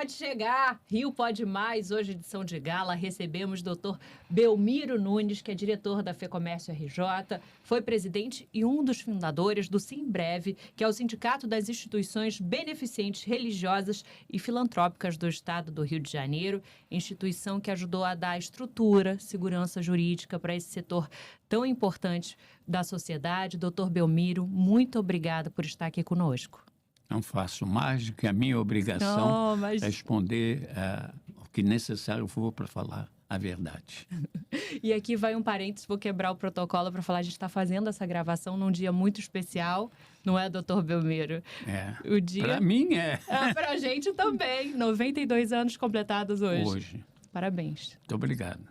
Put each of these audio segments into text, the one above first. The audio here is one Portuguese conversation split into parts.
pode chegar, Rio pode mais. Hoje, edição de gala, recebemos o Dr. Belmiro Nunes, que é diretor da FEComércio RJ, foi presidente e um dos fundadores do Simbreve, que é o Sindicato das Instituições Beneficentes Religiosas e Filantrópicas do Estado do Rio de Janeiro, instituição que ajudou a dar estrutura, segurança jurídica para esse setor tão importante da sociedade. Dr. Belmiro, muito obrigada por estar aqui conosco. Não faço mais do que a minha obrigação responder o que necessário for para falar a verdade. E aqui vai um parênteses, vou quebrar o protocolo para falar, a gente está fazendo essa gravação num dia muito especial, não é, doutor Belmiro? O dia... Para mim para a gente também, 92 anos completados hoje. Parabéns. Muito obrigado.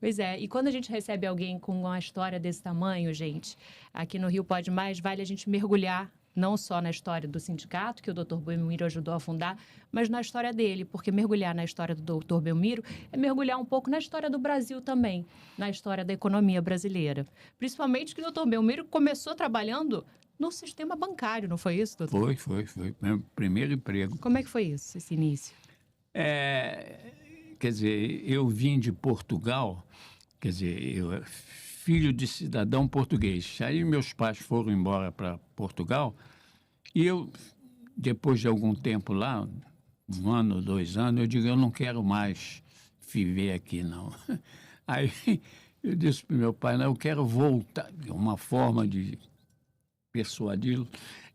Pois é, e quando a gente recebe alguém com uma história desse tamanho, gente, aqui no Rio Pode Mais, vale a gente mergulhar não só na história do sindicato, que o Dr. Belmiro ajudou a fundar, mas na história dele, porque mergulhar na história do Dr. Belmiro é mergulhar um pouco na história do Brasil também, na história da economia brasileira. Principalmente que o Dr. Belmiro começou trabalhando no sistema bancário, não foi isso, doutor? Foi. Meu primeiro emprego. Como é que foi isso, esse início? Quer dizer, eu vim de Portugal, quer dizer, eu filho de cidadão português. Aí meus pais foram embora para Portugal e eu, depois de algum tempo lá, 1 ano, 2 anos, eu digo, eu não quero mais viver aqui, não. Aí eu disse para o meu pai, não, eu quero voltar. Uma forma de persuadi-lo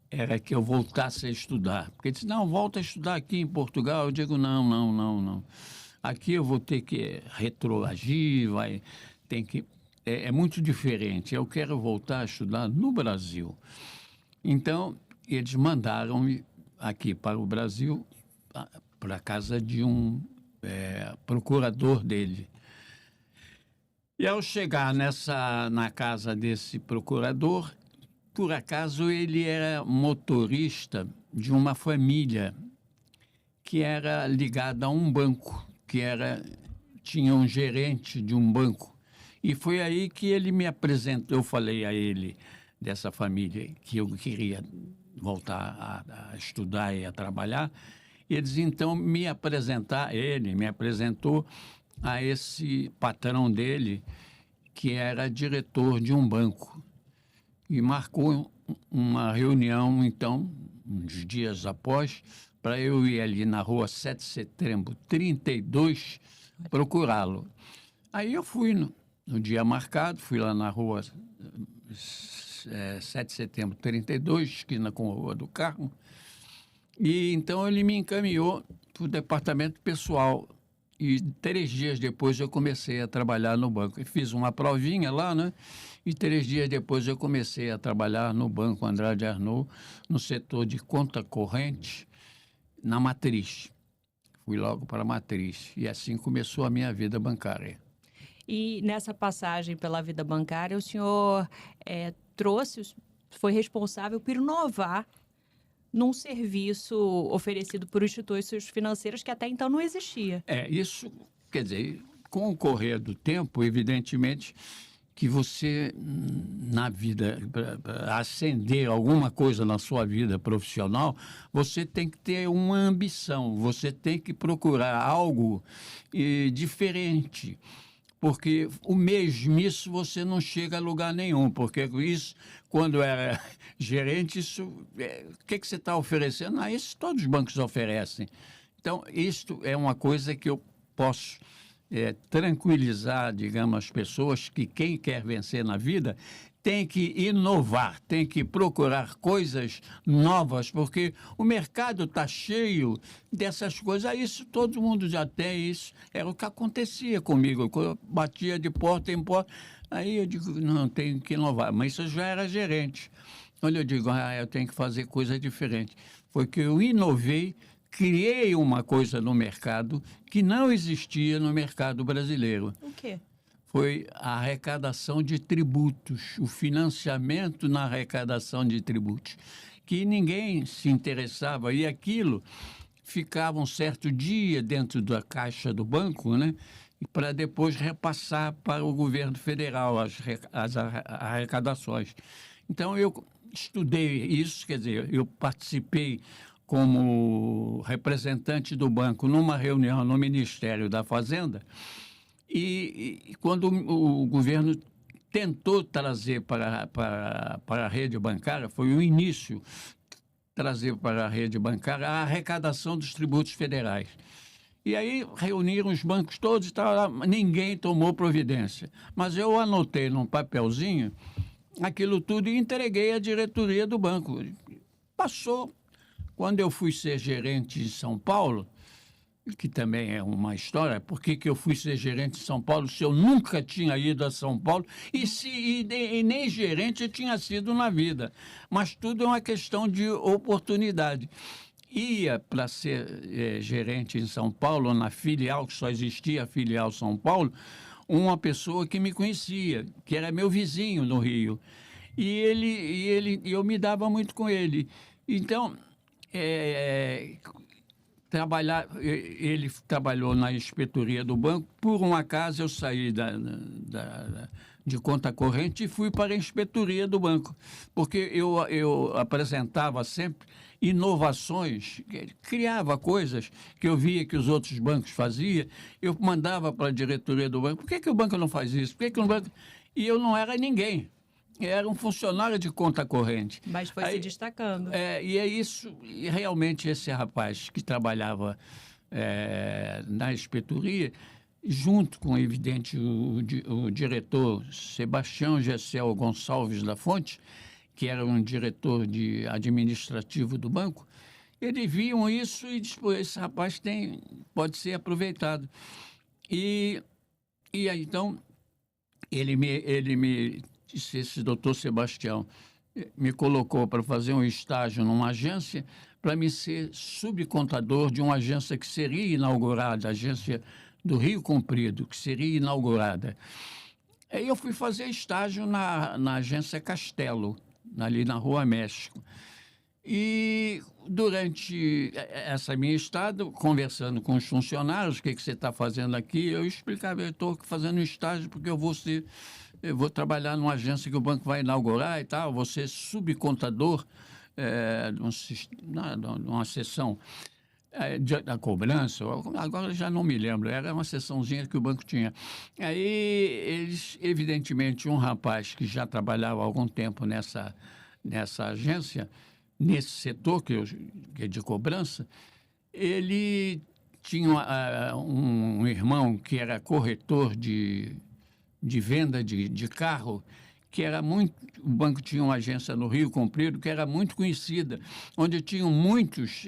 era que eu voltasse a estudar. Porque ele disse, não, volta a estudar aqui em Portugal. Eu digo, não. Aqui eu vou ter que retroagir, tem que... É muito diferente. Eu quero voltar a estudar no Brasil. Então, eles mandaram-me aqui para o Brasil, para a casa de um procurador dele. E ao chegar na casa desse procurador, por acaso ele era motorista de uma família que era ligada a um banco, tinha um gerente de um banco. E foi aí que ele me apresentou, eu falei a ele dessa família que eu queria voltar a estudar e a trabalhar. Eles então me apresentou a esse patrão dele, que era diretor de um banco. E marcou uma reunião, então, uns dias após, para eu ir ali na rua 7 de setembro, 32, procurá-lo. Aí eu fui no dia marcado, fui lá na rua 7 de setembro, 32, esquina com a Rua do Carmo, e então ele me encaminhou para o departamento pessoal. E 3 dias depois eu comecei a trabalhar no banco. Eu fiz uma provinha lá, né? E 3 dias depois eu comecei a trabalhar no Banco Andrade Arnaud, no setor de conta corrente, na matriz. Fui logo para a matriz. E assim começou a minha vida bancária. E nessa passagem pela vida bancária, o senhor foi responsável por inovar num serviço oferecido por instituições financeiras que até então não existia. Isso, quer dizer, com o correr do tempo, evidentemente, que você, na vida, para ascender alguma coisa na sua vida profissional, você tem que ter uma ambição, você tem que procurar algo diferente. Porque o mesmice você não chega a lugar nenhum, porque isso, quando era gerente, o que você está oferecendo? Isso todos os bancos oferecem. Então, isto é uma coisa que eu posso tranquilizar, digamos, as pessoas, que quem quer vencer na vida tem que inovar, tem que procurar coisas novas, porque o mercado está cheio dessas coisas. Isso todo mundo já tem, isso era o que acontecia comigo, eu batia de porta em porta, aí eu digo, não, tenho que inovar, mas isso já era gerente. Olha, eu digo, eu tenho que fazer coisa diferente. Foi que eu inovei, criei uma coisa no mercado que não existia no mercado brasileiro. O quê? Foi a arrecadação de tributos, o financiamento na arrecadação de tributos, que ninguém se interessava, e aquilo ficava um certo dia dentro da caixa do banco, né, para depois repassar para o governo federal as arrecadações. Então eu estudei isso, quer dizer, eu participei como representante do banco numa reunião no Ministério da Fazenda, e quando o governo tentou trazer para a rede bancária, foi o início, trazer para a rede bancária a arrecadação dos tributos federais. E aí reuniram os bancos todos e tal, ninguém tomou providência. Mas eu anotei num papelzinho aquilo tudo e entreguei à diretoria do banco. Passou. Quando eu fui ser gerente em São Paulo, que também é uma história, por que eu fui ser gerente em São Paulo se eu nunca tinha ido a São Paulo e nem gerente eu tinha sido na vida? Mas tudo é uma questão de oportunidade. Ia para ser gerente em São Paulo, na filial, que só existia a filial São Paulo, uma pessoa que me conhecia, que era meu vizinho no Rio. Eu me dava muito com ele. Então, ele trabalhou na inspetoria do banco. Por um acaso, eu saí de conta corrente e fui para a inspetoria do banco, porque eu apresentava sempre inovações, criava coisas que eu via que os outros bancos faziam, eu mandava para a diretoria do banco: por que o banco não faz isso? Por que o banco... E eu não era ninguém. Era um funcionário de conta corrente. Mas foi se destacando. E é isso, e realmente esse rapaz que trabalhava na inspetoria, junto com, evidente, o diretor Sebastião Gessel Gonçalves da Fonte, que era um diretor administrativo do banco, eles viam isso e disseram: esse rapaz pode ser aproveitado. E aí, então, ele me disse, esse doutor Sebastião me colocou para fazer um estágio numa agência, para me ser subcontador de uma agência que seria inaugurada, a agência do Rio Comprido, que seria inaugurada. Aí eu fui fazer estágio na agência Castelo, ali na Rua México. E durante essa minha estada, conversando com os funcionários: o que você está fazendo aqui? Eu explicava: eu estou fazendo estágio porque eu vou trabalhar numa agência que o banco vai inaugurar e tal, vou ser subcontador de uma seção da cobrança. Agora já não me lembro, era uma seçãozinha que o banco tinha. Aí eles, evidentemente, um rapaz que já trabalhava há algum tempo nessa agência, nesse setor que é de cobrança, ele tinha um irmão que era corretor de venda de carro, que era muito... O banco tinha uma agência no Rio Comprido que era muito conhecida, onde tinham muitos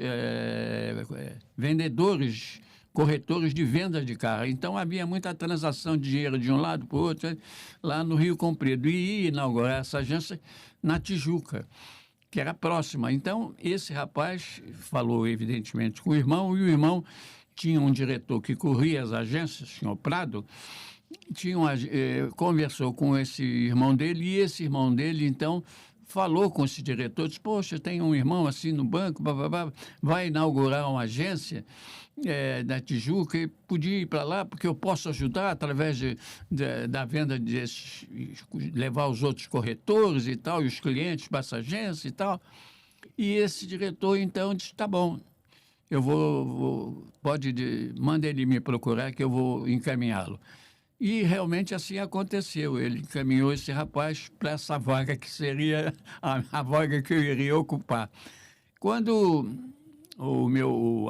vendedores, corretores de venda de carro. Então, havia muita transação de dinheiro de um lado para o outro, lá no Rio Comprido. E ia inaugurar essa agência na Tijuca, que era próxima. Então, esse rapaz falou, evidentemente, com o irmão, e o irmão tinha um diretor que corria as agências, o senhor Prado, conversou com esse irmão dele, e esse irmão dele, então, falou com esse diretor, disse: poxa, tem um irmão assim no banco, vai inaugurar uma agência da Tijuca, e podia ir para lá, porque eu posso ajudar através da venda desses, levar os outros corretores e tal, e os clientes para essa agência e tal. E esse diretor, então, disse: tá bom, eu manda ele me procurar que eu vou encaminhá-lo. E realmente assim aconteceu. Ele encaminhou esse rapaz para essa vaga que seria a vaga que eu iria ocupar. Quando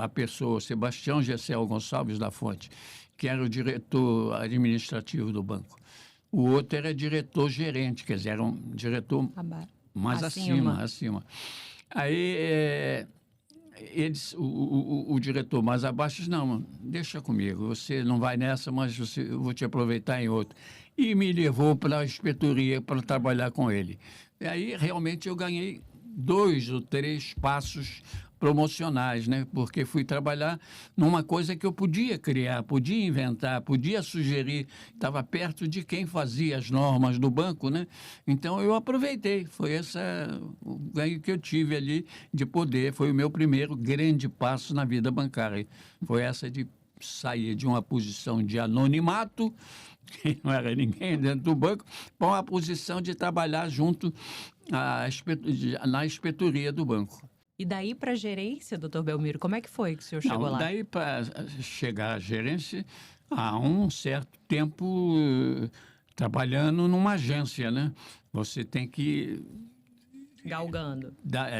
a pessoa, Sebastião Gessel Gonçalves da Fonte, que era o diretor administrativo do banco, o outro era diretor-gerente, quer dizer, era um diretor mais acima. Aí o diretor mais abaixo disse: não, deixa comigo, você não vai nessa, mas eu vou te aproveitar em outra. E me levou para a inspetoria para trabalhar com ele. E aí, realmente, eu ganhei 2 ou 3 passos promocionais, né? Porque fui trabalhar numa coisa que eu podia criar, podia inventar, podia sugerir, estava perto de quem fazia as normas do banco, né? Então, eu aproveitei. Foi o ganho que eu tive ali de poder. Foi o meu primeiro grande passo na vida bancária. Foi essa de sair de uma posição de anonimato, que não era ninguém dentro do banco, para uma posição de trabalhar junto na inspetoria do banco. E daí para a gerência, doutor Belmiro, como é que foi que o senhor chegou lá? Daí para chegar à gerência, há um certo tempo trabalhando numa agência, né? Você tem que Galgando.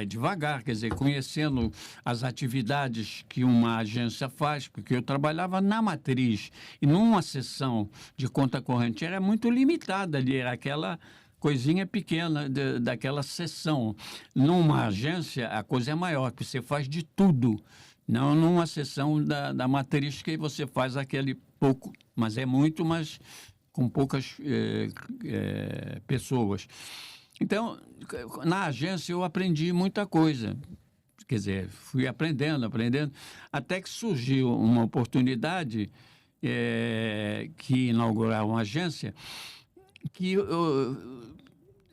devagar, quer dizer, conhecendo as atividades que uma agência faz, porque eu trabalhava na matriz e numa seção de conta corrente era muito limitada ali, era aquela coisinha pequena daquela seção. Numa agência, a coisa é maior, que você faz de tudo. Não numa seção da matriz que você faz aquele pouco, mas é muito, mas com poucas pessoas. Então, na agência eu aprendi muita coisa. Quer dizer, fui aprendendo, até que surgiu uma oportunidade que inaugurar uma agência que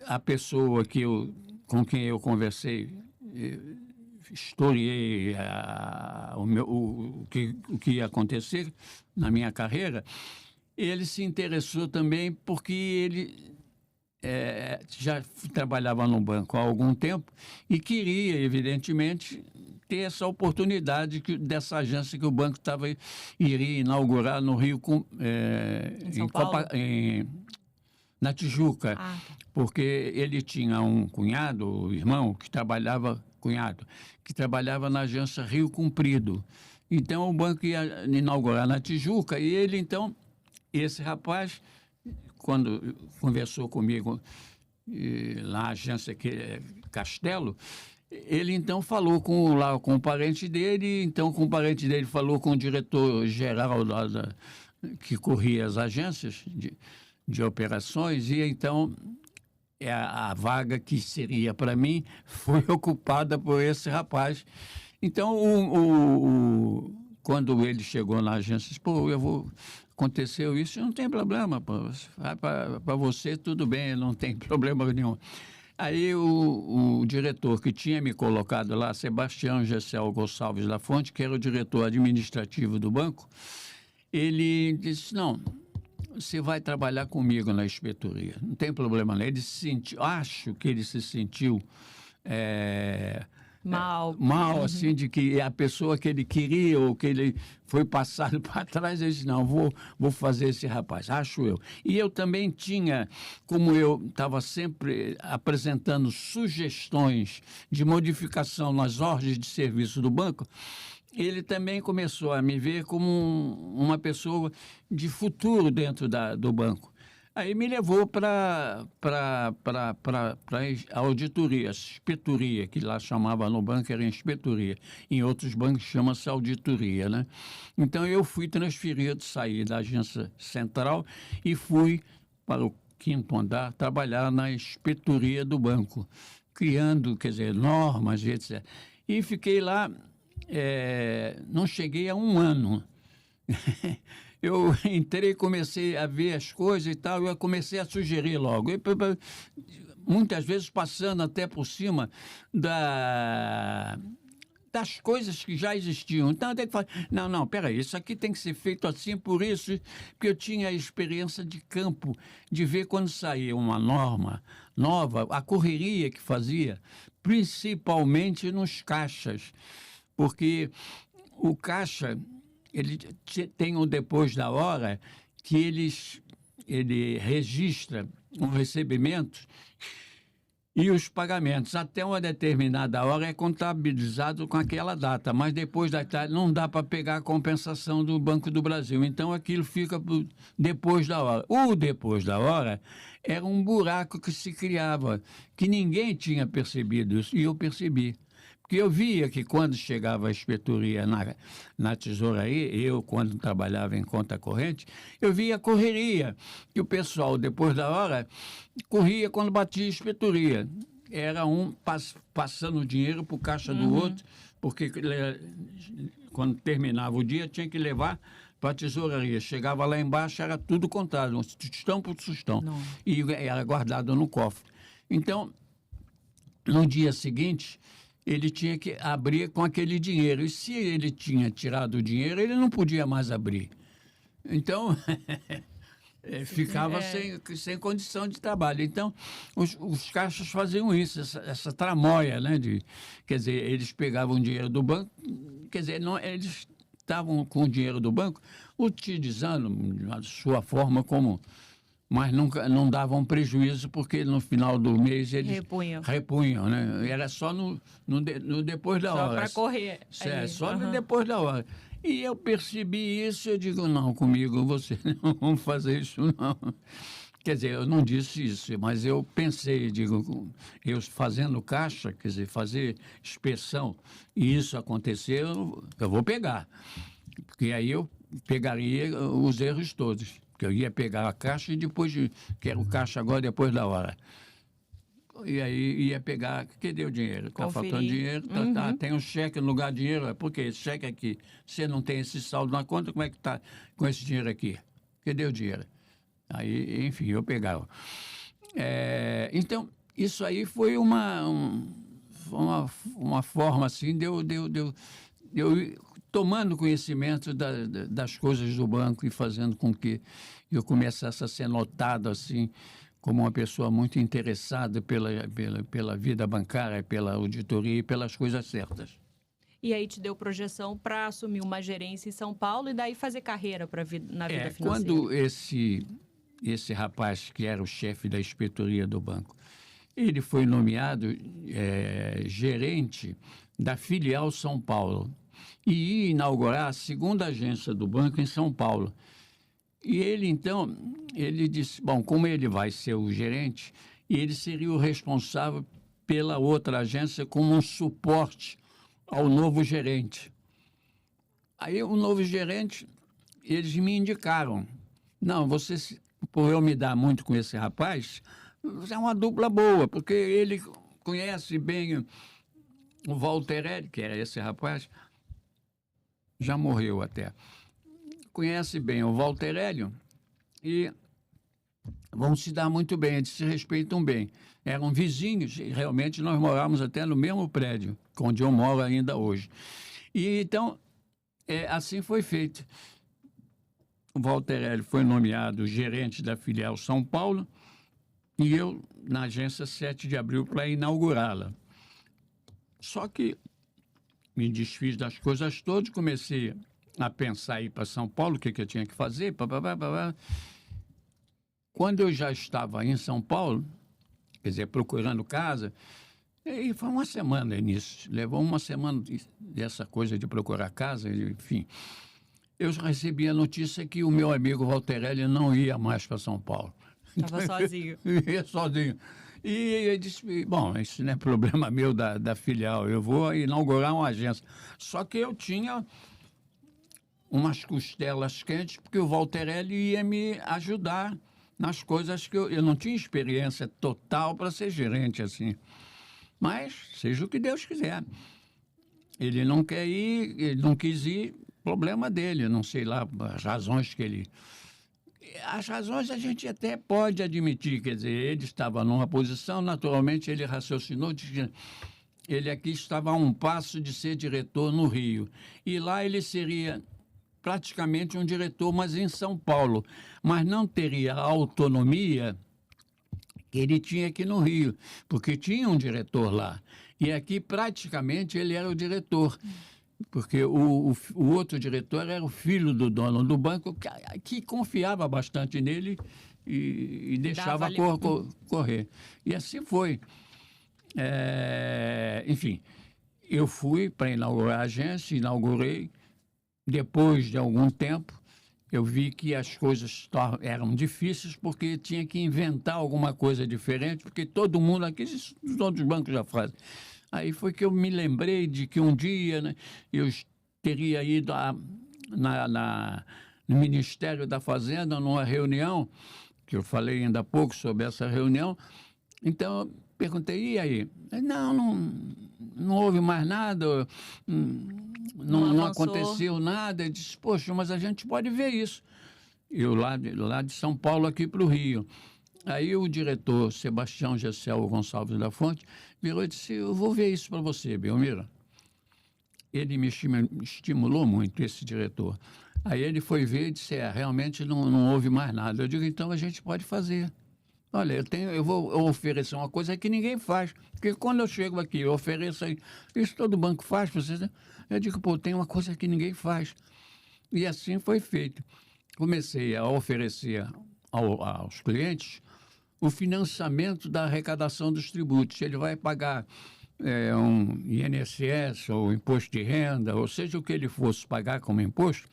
a pessoa com quem eu conversei, historiei o que ia acontecer na minha carreira, ele se interessou também porque ele já trabalhava no banco há algum tempo e queria, evidentemente, ter essa oportunidade dessa agência que o banco iria inaugurar no Rio, em São Paulo? Na Tijuca, tá. porque ele tinha um irmão, que trabalhava na agência Rio Comprido. Então, o banco ia inaugurar na Tijuca e ele, então, esse rapaz, quando conversou comigo lá na agência Castelo, ele então falou com o parente dele, então com o parente dele falou com o diretor-geral que corria as agências de operações, e então a vaga que seria para mim foi ocupada por esse rapaz. Então, quando ele chegou na agência, disse, aconteceu isso, não tem problema, para você tudo bem, não tem problema nenhum. Aí o diretor que tinha me colocado lá, Sebastião Gessel Gonçalves da Fonte, que era o diretor administrativo do banco, ele disse, não, você vai trabalhar comigo na inspetoria, não tem problema não. Acho que ele se sentiu mal, assim, de que a pessoa que ele queria ou que ele foi passado para trás, ele disse, não, vou fazer esse rapaz, acho eu. E eu também tinha, como eu estava sempre apresentando sugestões de modificação nas ordens de serviço do banco, ele também começou a me ver como uma pessoa de futuro dentro do banco. Aí me levou para a auditoria, a inspetoria, que lá chamava no banco, era inspetoria. Em outros bancos chama-se auditoria, né? Então, eu fui transferido, saí da agência central e fui para o 5º andar trabalhar na inspetoria do banco, criando, quer dizer, normas, etc. E fiquei lá, não cheguei a um ano. Eu entrei e comecei a ver as coisas e tal, eu comecei a sugerir logo. Muitas vezes passando até por cima das coisas que já existiam. Então, até que falar, não, peraí, isso aqui tem que ser feito assim, por isso, porque eu tinha a experiência de campo, de ver quando saía uma norma nova, a correria que fazia, principalmente nos caixas, porque o caixa, ele tem um depois da hora que ele registra os recebimentos e os pagamentos. Até uma determinada hora é contabilizado com aquela data, mas depois da data não dá para pegar a compensação do Banco do Brasil. Então, aquilo fica depois da hora. O depois da hora era um buraco que se criava, que ninguém tinha percebido isso, e eu percebi. Porque eu via que quando chegava a inspetoria na tesouraria, eu, quando trabalhava em conta corrente, eu via a correria, que o pessoal, depois da hora, corria quando batia a inspetoria. Era um passando o dinheiro para o caixa do outro, porque quando terminava o dia tinha que levar para a tesouraria. Chegava lá embaixo, era tudo contado, um tostão por tostão, e era guardado no cofre. Então, no dia seguinte, ele tinha que abrir com aquele dinheiro. E se ele tinha tirado o dinheiro, ele não podia mais abrir. Então, ficava sem condição de trabalho. Então, os caixas faziam isso, essa tramóia, né? Quer dizer, eles pegavam dinheiro do banco, quer dizer, não, eles estavam com o dinheiro do banco utilizando a sua forma como... Mas nunca, não davam prejuízo, porque no final do mês eles repunham, né? Era só no depois da hora. Só para correr. Só no depois da hora. E eu percebi isso, eu digo, não, comigo você não vamos fazer isso, não. Quer dizer, eu não disse isso, mas eu pensei, digo, eu fazendo caixa, quer dizer, fazer inspeção, e isso acontecer, eu vou pegar. Porque aí eu pegaria os erros todos. Que eu ia pegar a caixa e depois, quero caixa agora, depois da hora. E aí ia pegar, cadê o dinheiro? Está faltando dinheiro, tá, tem um cheque no lugar de dinheiro, porque esse cheque aqui, você não tem esse saldo na conta, como é que está com esse dinheiro aqui? Cadê o dinheiro? Aí, enfim, eu pegava. Então, isso aí foi uma forma, assim, de eu tomando conhecimento das coisas do banco e fazendo com que eu começasse a ser notado assim como uma pessoa muito interessada pela vida bancária, pela auditoria e pelas coisas certas. E aí te deu projeção para assumir uma gerência em São Paulo e daí fazer carreira na vida financeira. Quando esse rapaz, que era o chefe da inspetoria do banco, ele foi nomeado gerente da filial São Paulo e ia inaugurar a segunda agência do banco em São Paulo. E ele, então, ele disse, bom, como ele vai ser o gerente, ele seria o responsável pela outra agência como um suporte ao novo gerente. Aí o novo gerente, eles me indicaram, não, você, por eu me dar muito com esse rapaz, é uma dupla boa, porque ele conhece bem o Walter, que era esse rapaz, já morreu até. Conhece bem o Walter Hélio e vão se dar muito bem, eles se respeitam bem. Eram vizinhos e realmente nós morávamos até no mesmo prédio, onde eu moro ainda hoje. E então, assim foi feito. O Walter Hélio foi nomeado gerente da filial São Paulo e eu na agência 7 de abril para inaugurá-la. Só que me desfiz das coisas todas, comecei a pensar em ir para São Paulo, o que eu tinha que fazer. Quando eu já estava em São Paulo, quer dizer, procurando casa, e foi uma semana nisso, levou uma semana dessa coisa de procurar casa, enfim. Eu recebi a notícia que o meu amigo Walter Hélio não ia mais para São Paulo. Estava sozinho. Ia sozinho. E ele disse, bom, isso não é problema meu da filial, eu vou inaugurar uma agência. Só que eu tinha umas costelas quentes, porque o Walter Hélio ia me ajudar nas coisas que eu não tinha experiência total para ser gerente assim. Mas seja o que Deus quiser. Ele não quer ir, ele não quis ir, problema dele, não sei lá as razões que ele... As razões a gente até pode admitir, quer dizer, ele estava numa posição, naturalmente ele raciocinou de que ele aqui estava a um passo de ser diretor no Rio. E lá ele seria praticamente um diretor, mas em São Paulo. Mas não teria a autonomia que ele tinha aqui no Rio, porque tinha um diretor lá. E aqui praticamente ele era o diretor. Porque o outro diretor era o filho do dono do banco, que confiava bastante nele e deixava correr. E assim foi. Enfim, eu fui para inaugurar a agência, inaugurei. Depois de algum tempo, eu vi que as coisas eram difíceis, porque tinha que inventar alguma coisa diferente, porque todo mundo aqui, todos os bancos já fazem. Aí foi que eu me lembrei de que um dia, né, eu teria ido no Ministério da Fazenda, numa reunião, que eu falei ainda há pouco sobre essa reunião. Então, eu perguntei, e aí? Não houve mais nada, não aconteceu nada. Eu disse, poxa, mas a gente pode ver isso. Eu lá de São Paulo aqui para o Rio. Aí o diretor, Sebastião Gessel Gonçalves da Fonte, virou e disse, eu vou ver isso para você, Belmiro. Ele me estimulou muito, esse diretor. Aí ele foi ver e disse, realmente não houve mais nada. Eu digo, então a gente pode fazer. Olha, eu vou oferecer uma coisa que ninguém faz. Porque quando eu chego aqui, eu ofereço aí, isso todo banco faz, vocês, né? Eu digo, pô, tem uma coisa que ninguém faz. E assim foi feito. Comecei a oferecer aos clientes o financiamento da arrecadação dos tributos. Ele vai pagar um INSS ou imposto de renda, ou seja o que ele fosse pagar como imposto,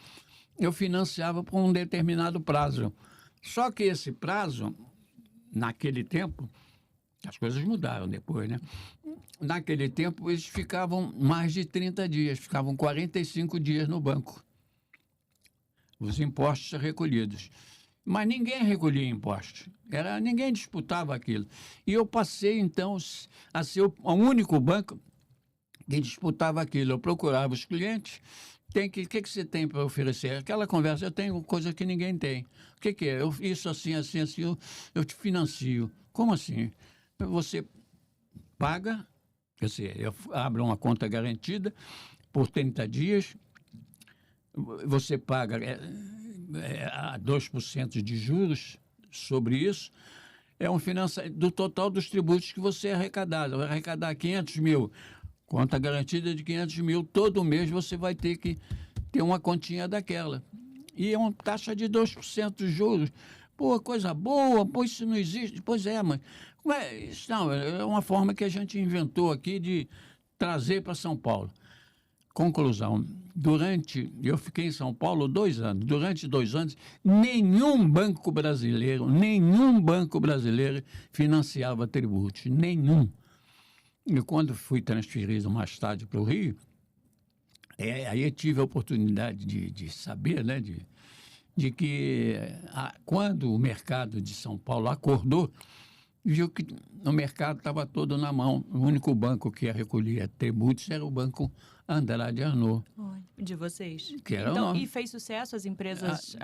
eu financiava por um determinado prazo. Só que esse prazo, naquele tempo, as coisas mudaram depois, né? Naquele tempo, eles ficavam mais de 30 dias, ficavam 45 dias no banco, os impostos recolhidos. Mas ninguém recolhia impostos, ninguém disputava aquilo. E eu passei, então, a ser o único banco que disputava aquilo. Eu procurava os clientes, o que você tem para oferecer? Aquela conversa, eu tenho coisa que ninguém tem. O que é? Isso assim, assim, assim, eu te financio. Como assim? Você paga, quer dizer, eu abro uma conta garantida por 30 dias, você paga a 2% de juros sobre isso, é um financiamento do total dos tributos que você arrecadar. Vai arrecadar 500 mil, conta garantida de 500 mil, todo mês você vai ter que ter uma continha daquela. E é uma taxa de 2% de juros. Pô, coisa boa, pô, isso não existe. Pois é, mas isso não, é uma forma que a gente inventou aqui de trazer para São Paulo. Conclusão, eu fiquei em São Paulo 2 anos, durante 2 anos, nenhum banco brasileiro financiava tributos, nenhum. E quando fui transferido mais tarde para o Rio, aí eu tive a oportunidade de saber, né, de que quando o mercado de São Paulo acordou, viu que o mercado estava todo na mão. O único banco que recolhia tributos era o Banco Andrade Arnaud. De vocês. Que era então, e fez sucesso? As empresas,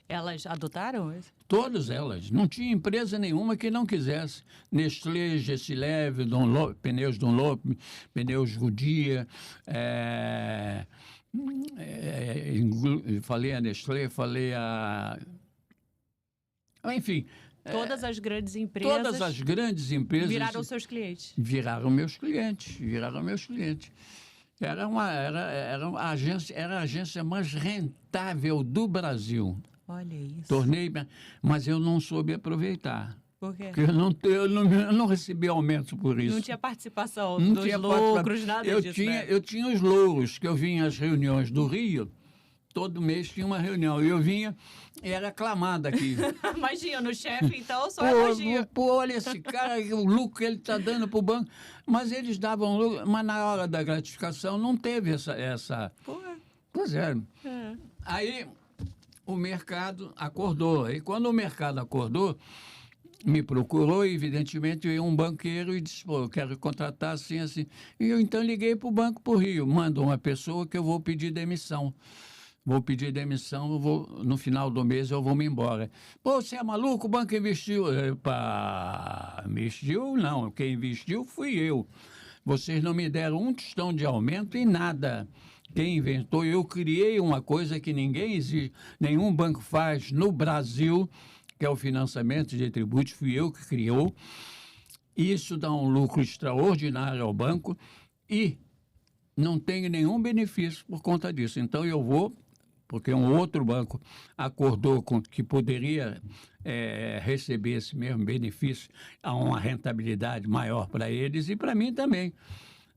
elas adotaram? Todas elas. Não tinha empresa nenhuma que não quisesse. Nestlé, Gessileve, Pneus Dunlop, Pneus Goodyear, falei a Nestlé, falei a... Enfim... Todas as grandes empresas... Todas as grandes empresas... Viraram seus clientes. Viraram meus clientes. Era a agência mais rentável do Brasil. Olha isso. Mas eu não soube aproveitar. Por quê? Porque eu não recebi aumento por isso. Não tinha participação dos lucros, nada disso, Eu tinha os louros, que eu vinha às reuniões do Rio, todo mês tinha uma reunião. E eu vinha e era aclamado aqui. Imagina, no chefe, então, só elogio. Pô, olha esse cara, o lucro que ele está dando para o banco. Mas eles davam lucro, mas na hora da gratificação não teve essa... Pois é. Aí o mercado acordou. E quando o mercado acordou, me procurou, e evidentemente veio um banqueiro e disse, pô, eu quero contratar assim, assim. E eu então liguei para o Banco pro Rio, mando uma pessoa que eu vou pedir demissão. No final do mês eu vou me embora. Pô, você é maluco? O banco investiu. Investiu não, quem investiu fui eu. Vocês não me deram um tostão de aumento e nada. Quem inventou, eu criei uma coisa que nenhum banco faz no Brasil, que é o financiamento de tributos, fui eu que criou. Isso dá um lucro extraordinário ao banco e não tenho nenhum benefício por conta disso. Então eu vou, porque um outro banco acordou com que poderia receber esse mesmo benefício a uma rentabilidade maior para eles e para mim também.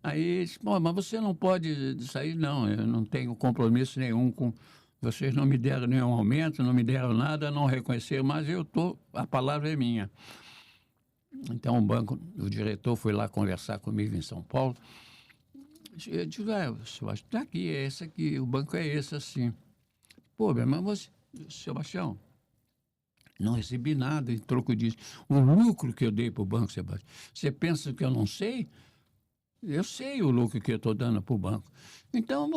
Aí, mas você não pode sair? Não, eu não tenho compromisso nenhum com... Vocês não me deram nenhum aumento, não me deram nada, não reconheceram, mas a palavra é minha. Então o diretor foi lá conversar comigo em São Paulo. Eu digo, Sebastião, está aqui, é esse aqui, o banco é esse assim. Pô, mas você, Sebastião, não recebi nada em troco disso. O lucro que eu dei para o banco, Sebastião, você pensa que eu não sei? Eu sei o lucro que eu estou dando para o banco. Então,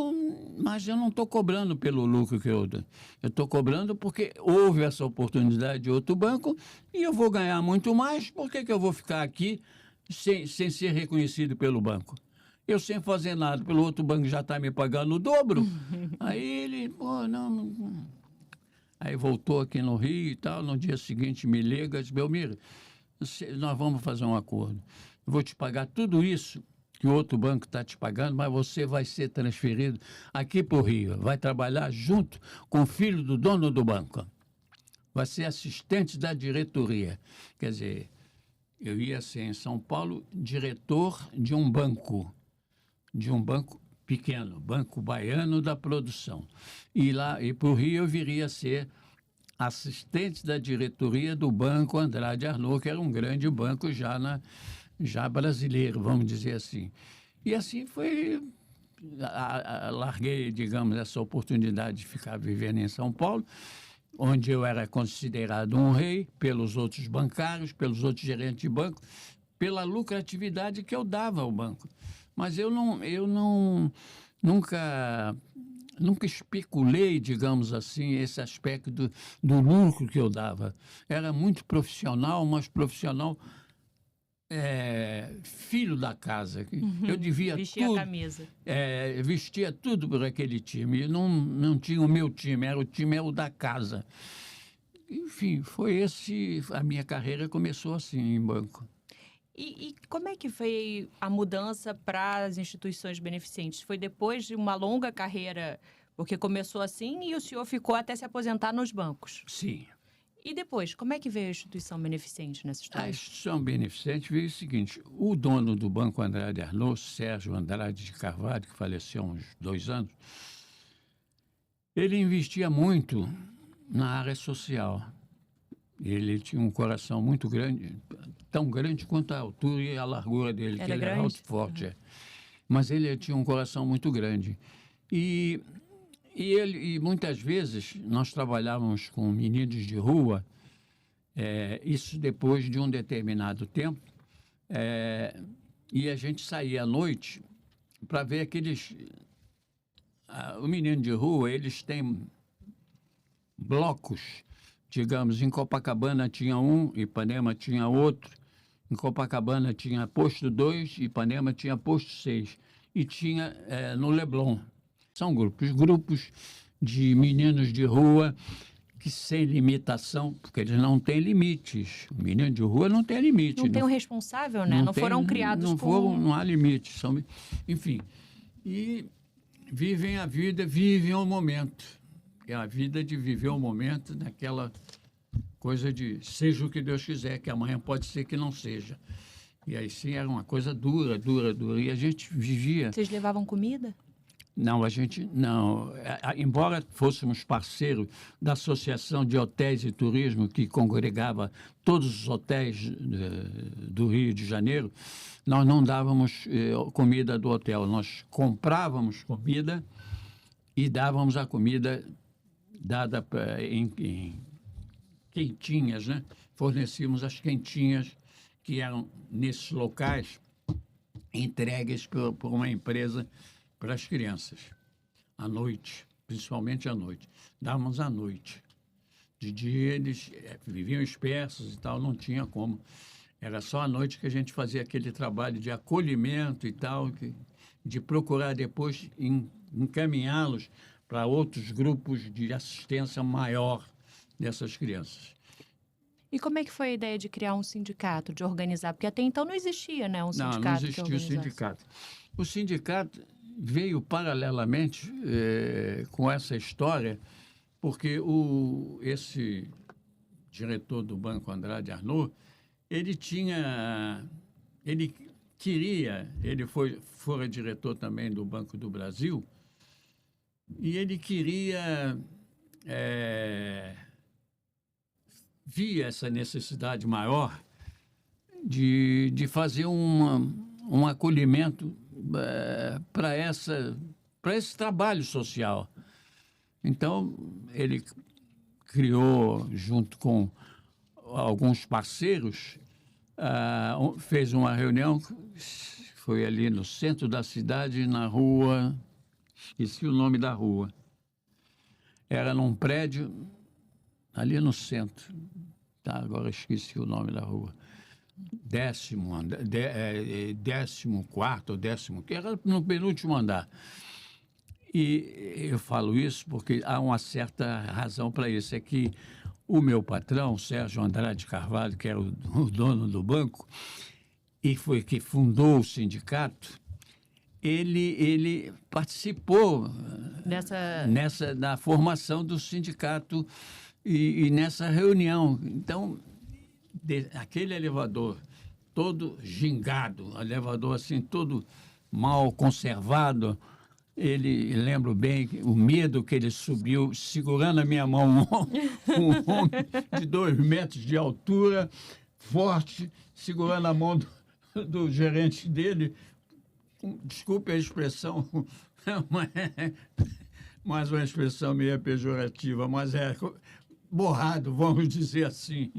mas eu não estou cobrando pelo lucro que eu dou. Eu estou cobrando porque houve essa oportunidade de outro banco e eu vou ganhar muito mais. Por que eu vou ficar aqui sem ser reconhecido pelo banco? Eu sem fazer nada, pelo outro banco já está me pagando o dobro. Aí ele, pô, não. Aí voltou aqui no Rio e tal, no dia seguinte me liga, diz, Belmiro, nós vamos fazer um acordo. Eu vou te pagar tudo isso que o outro banco está te pagando, mas você vai ser transferido aqui para o Rio. Vai trabalhar junto com o filho do dono do banco. Vai ser assistente da diretoria. Quer dizer, eu ia ser em São Paulo diretor de um banco pequeno, Banco Baiano da Produção. E para o Rio eu viria a ser assistente da diretoria do Banco Andrade Arnaud, que era um grande banco já brasileiro, vamos dizer assim. E assim foi, larguei, digamos, essa oportunidade de ficar vivendo em São Paulo, onde eu era considerado um rei pelos outros bancários, pelos outros gerentes de banco, pela lucratividade que eu dava ao banco. Mas eu nunca especulei, digamos assim, esse aspecto do lucro que eu dava. Era muito profissional, mas profissional filho da casa. Eu devia vestia tudo. A camisa. Vestia tudo por aquele time. Eu não tinha o meu time, o time era o da casa. Enfim, a minha carreira começou assim, em banco. E como é que foi a mudança para as instituições beneficentes? Foi depois de uma longa carreira, porque começou assim e o senhor ficou até se aposentar nos bancos. Sim. E depois, como é que veio a instituição beneficente nessa história? A instituição beneficente veio o seguinte, o dono do Banco Andrade Arnaud, Sérgio Andrade de Carvalho, que faleceu há uns 2 anos, ele investia muito na área social. Ele tinha um coração muito grande, tão grande quanto a altura e a largura dele, que ele era alto e forte. Mas ele tinha um coração muito grande. E muitas vezes nós trabalhávamos com meninos de rua, isso depois de um determinado tempo, e a gente saía à noite para ver aqueles... o menino de rua, eles têm blocos. Digamos, em Copacabana tinha um, Ipanema tinha outro. Em Copacabana tinha posto 2, Ipanema tinha posto 6. E tinha no Leblon. São grupos de meninos de rua que sem limitação, porque eles não têm limites. O menino de rua não tem limite. Não tem um responsável, né? Não foram criados com... Não há limite. Enfim, e vivem a vida, vivem o momento. É a vida de viver o momento naquela coisa de seja o que Deus quiser, que amanhã pode ser que não seja. E aí sim era uma coisa dura. E a gente vivia... Vocês levavam comida? Não, a gente não. Embora fôssemos parceiros da Associação de Hotéis e Turismo, que congregava todos os hotéis do Rio de Janeiro, nós não dávamos comida do hotel. Nós comprávamos comida e dávamos a comida dada em quentinhas, né? Fornecíamos as quentinhas que eram, nesses locais, entregues por uma empresa para as crianças, à noite, principalmente à noite. Dávamos à noite. De dia eles viviam dispersos e tal, não tinha como. Era só à noite que a gente fazia aquele trabalho de acolhimento e tal, de procurar depois encaminhá-los para outros grupos de assistência maior dessas crianças. E como é que foi a ideia de criar um sindicato, de organizar? Porque até então não existia, né, um sindicato. Não existia o sindicato. O sindicato veio paralelamente com essa história, porque esse diretor do Banco Andrade Arnaud, ele fora diretor também do Banco do Brasil, e ele queria, via essa necessidade maior de fazer um acolhimento para esse trabalho social. Então, ele criou, junto com alguns parceiros, fez uma reunião, foi ali no centro da cidade, na rua... Esqueci o nome da rua. Era num prédio ali no centro. Tá, agora esqueci o nome da rua. 14º ou 15º, que era no penúltimo andar. E eu falo isso porque há uma certa razão para isso, é que o meu patrão, Sérgio Andrade Carvalho, que era o dono do banco, e foi que fundou o sindicato, ele participou na formação do sindicato e nessa reunião. Então, aquele elevador todo gingado, elevador assim, todo mal conservado, lembro bem o medo que ele subiu, segurando a minha mão, um homem de 2 metros de altura, forte, segurando a mão do gerente dele. Desculpe a expressão, mas uma expressão meio pejorativa, mas é borrado, vamos dizer assim,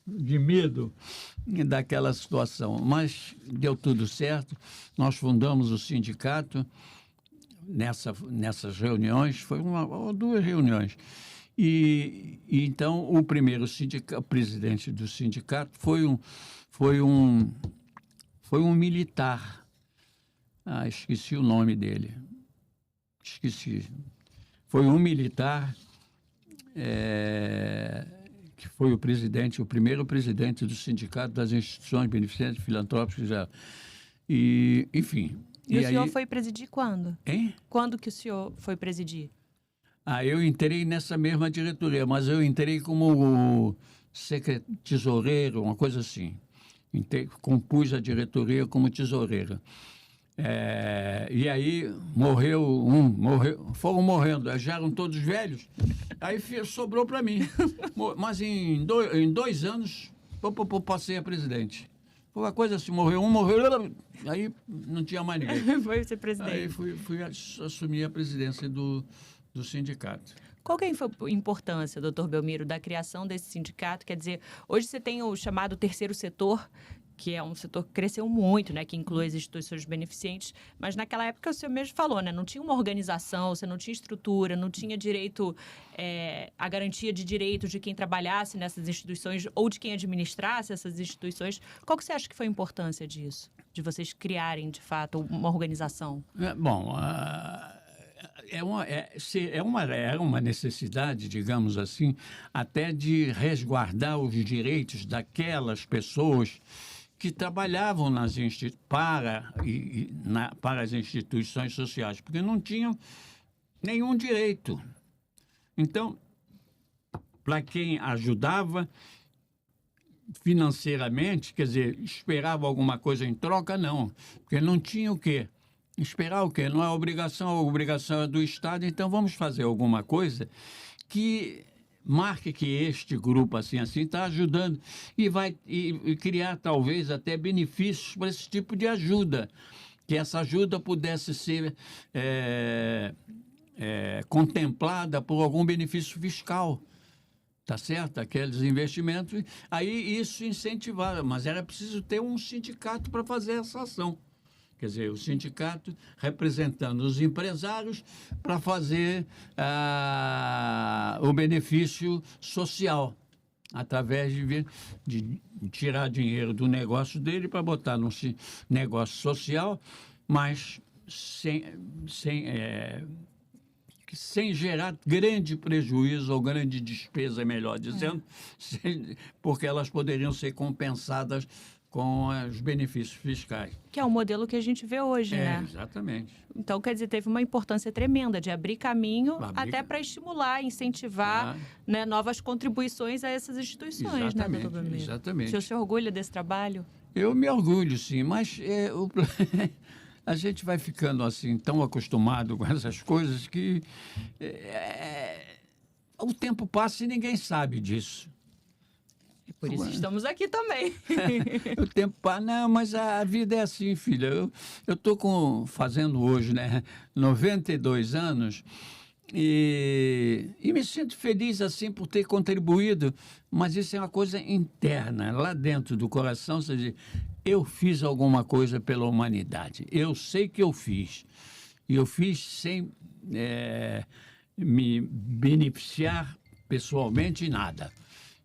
de medo daquela situação. Mas deu tudo certo, nós fundamos o sindicato nessas reuniões, foi uma ou 2 reuniões. E então o primeiro presidente do sindicato foi um militar. Esqueci o nome dele. Esqueci. Foi um militar que foi o primeiro presidente do Sindicato das Instituições Beneficentes Filantrópicas. E, enfim. E o senhor foi presidir quando? Hein? Quando que o senhor foi presidir? Eu entrei nessa mesma diretoria, mas eu entrei como tesoureiro, uma coisa assim. Compus a diretoria como tesoureiro. E aí foram morrendo, já eram todos velhos, aí sobrou para mim. Mas em 2 anos, passei a presidente. Foi uma coisa assim, morreu, aí não tinha mais ninguém. Foi ser presidente. Aí fui assumir a presidência do sindicato. Qual que foi a importância, doutor Belmiro, da criação desse sindicato? Quer dizer, hoje você tem o chamado terceiro setor, que é um setor que cresceu muito, né, que inclui as instituições beneficentes, mas naquela época o senhor mesmo falou, né, não tinha uma organização, você não tinha estrutura, não tinha direito, a garantia de direitos de quem trabalhasse nessas instituições ou de quem administrasse essas instituições. Qual que você acha que foi a importância disso, de vocês criarem, de fato, uma organização? Era uma necessidade, digamos assim, até de resguardar os direitos daquelas pessoas que trabalhavam para as instituições sociais, porque não tinham nenhum direito. Então, para quem ajudava financeiramente, quer dizer, esperava alguma coisa em troca, não, porque não tinha o quê? Esperar o quê? Não é obrigação, a obrigação é do Estado, então vamos fazer alguma coisa que marque que este grupo assim está ajudando e criar talvez até benefícios para esse tipo de ajuda, que essa ajuda pudesse ser contemplada por algum benefício fiscal, tá certo? Aqueles investimentos, aí isso incentivava, mas era preciso ter um sindicato para fazer essa ação. Quer dizer, o sindicato representando os empresários para fazer o benefício social, através de tirar dinheiro do negócio dele para botar no negócio social, mas sem gerar grande prejuízo ou grande despesa, melhor dizendo, porque elas poderiam ser compensadas com os benefícios fiscais. Que é o modelo que a gente vê hoje, né? Exatamente. Então, quer dizer, teve uma importância tremenda de abrir caminho até para estimular, incentivar né, novas contribuições a essas instituições, exatamente, né, doutor Belmiro? Exatamente. O senhor se orgulha desse trabalho? Eu me orgulho, sim, mas a gente vai ficando assim tão acostumado com essas coisas que o tempo passa e ninguém sabe disso. Por isso estamos aqui também. O tempo passa, não, mas a vida é assim, filha. Eu estou fazendo hoje, né, 92 anos e me sinto feliz assim por ter contribuído, mas isso é uma coisa interna, lá dentro do coração, você diz, eu fiz alguma coisa pela humanidade. Eu sei que eu fiz. E eu fiz sem me beneficiar pessoalmente nada.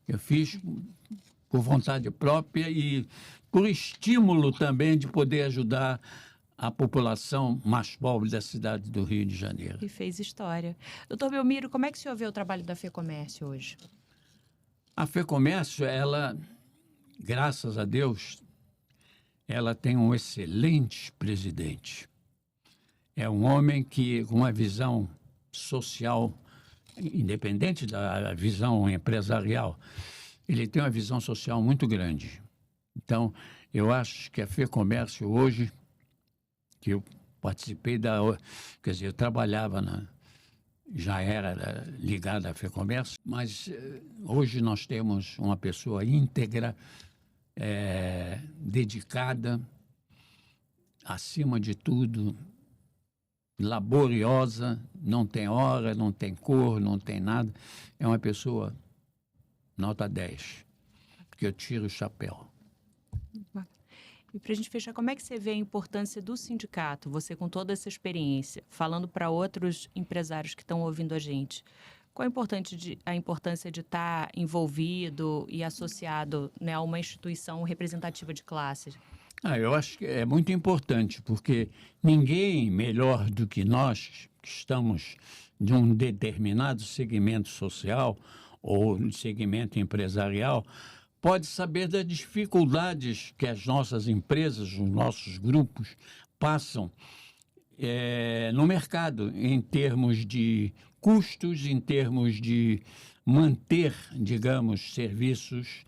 Eu fiz por vontade própria e por estímulo também de poder ajudar a população mais pobre da cidade do Rio de Janeiro. E fez história. Doutor Belmiro, como é que o senhor vê o trabalho da FEComércio hoje? A FEComércio, ela, graças a Deus, ela tem um excelente presidente. É um homem que, com uma visão social, independente da visão empresarial, ele tem uma visão social muito grande. Então, eu acho que a FEComércio hoje, que eu participei quer dizer, eu trabalhava já era ligado à FEComércio, mas hoje nós temos uma pessoa íntegra, dedicada, acima de tudo, laboriosa, não tem hora, não tem cor, não tem nada. É uma pessoa nota 10, que eu tiro o chapéu. E para a gente fechar, como é que você vê a importância do sindicato, você com toda essa experiência, falando para outros empresários que estão ouvindo a gente? Qual a importância de estar envolvido e associado, né, a uma instituição representativa de classe? Eu acho que é muito importante, porque ninguém melhor do que nós, que estamos de um determinado segmento social ou segmento empresarial, pode saber das dificuldades que as nossas empresas, os nossos grupos passam no mercado, em termos de custos, em termos de manter, digamos, serviços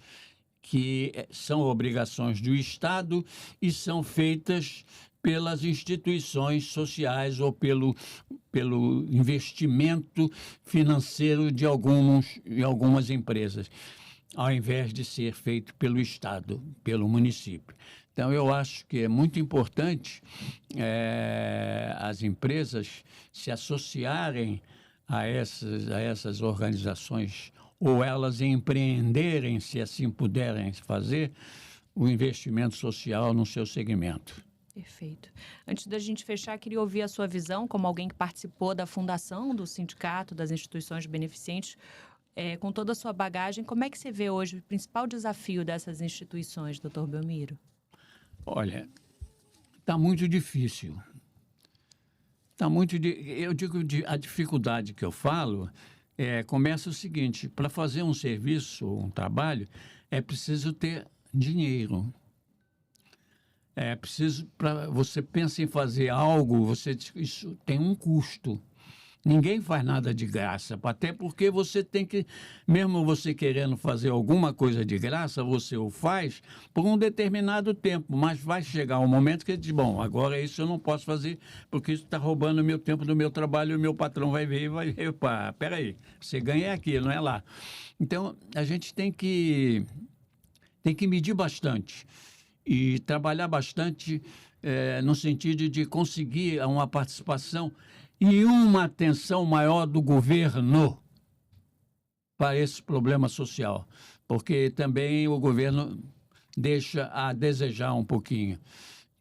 que são obrigações do Estado e são feitas pelas instituições sociais ou pelo investimento financeiro de algumas empresas, ao invés de ser feito pelo Estado, pelo município. Então, eu acho que é muito importante as empresas se associarem a essas organizações ou elas empreenderem, se assim puderem fazer, o investimento social no seu segmento. Perfeito. Antes da gente fechar, queria ouvir a sua visão como alguém que participou da fundação do sindicato, das instituições beneficentes. Com toda a sua bagagem, como é que você vê hoje o principal desafio dessas instituições, doutor Belmiro? Olha, está muito difícil. Eu digo, a dificuldade que eu falo começa o seguinte: para fazer um serviço, um trabalho, é preciso ter dinheiro. É preciso, para você pensa em fazer algo, isso tem um custo. Ninguém faz nada de graça, até porque você tem que, mesmo você querendo fazer alguma coisa de graça, você o faz por um determinado tempo, mas vai chegar um momento que diz, bom, agora isso eu não posso fazer, porque isso está roubando o meu tempo do meu trabalho, e o meu patrão vai ver e vai ver, opa, peraí, você ganha aqui, não é lá. Então, a gente tem que medir bastante e trabalhar bastante no sentido de conseguir uma participação e uma atenção maior do governo para esse problema social, porque também o governo deixa a desejar um pouquinho,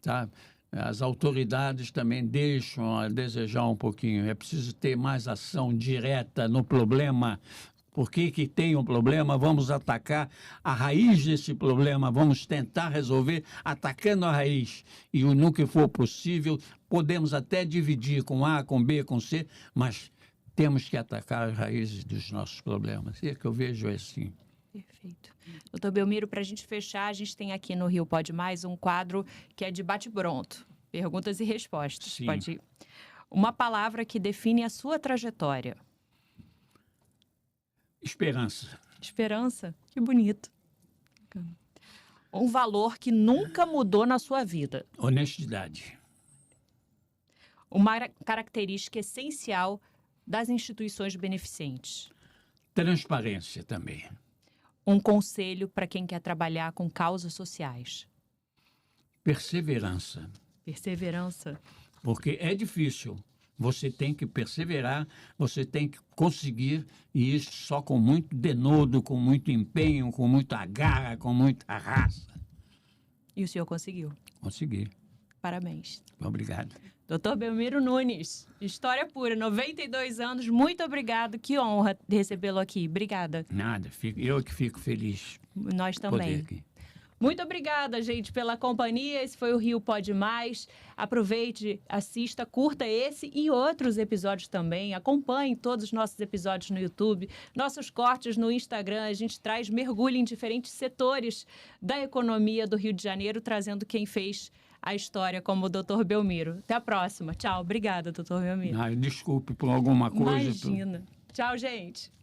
tá? As autoridades também deixam a desejar um pouquinho. É preciso ter mais ação direta no problema. Por que tem um problema? Vamos atacar a raiz desse problema, vamos tentar resolver atacando a raiz. E no que for possível, podemos até dividir com A, com B, com C, mas temos que atacar as raízes dos nossos problemas. É que eu vejo assim. Perfeito. Doutor Belmiro, para a gente fechar, a gente tem aqui no Rio Pode Mais um quadro que é de bate-pronto, perguntas e respostas. Sim. Pode ir. Uma palavra que define a sua trajetória. Esperança. Esperança? Que bonito. Um valor que nunca mudou na sua vida. Honestidade. Uma característica essencial das instituições beneficentes. Transparência também. Um conselho para quem quer trabalhar com causas sociais. Perseverança. Perseverança. Porque é difícil. Você tem que perseverar, você tem que conseguir, e isso só com muito denodo, com muito empenho, com muita garra, com muita raça. E o senhor conseguiu? Consegui. Parabéns. Obrigado. Doutor Belmiro Nunes, história pura, 92 anos, muito obrigado, que honra recebê-lo aqui. Obrigada. Nada, eu que fico feliz. Nós Poder também. aqui. Muito obrigada, gente, pela companhia. Esse foi o Rio Pode Mais. Aproveite, assista, curta esse e outros episódios também. Acompanhe todos os nossos episódios no YouTube, nossos cortes no Instagram. A gente traz mergulho em diferentes setores da economia do Rio de Janeiro, trazendo quem fez a história, como o Dr. Belmiro. Até a próxima. Tchau. Obrigada, Dr. Belmiro. Desculpe por alguma coisa. Imagina. Tchau, gente.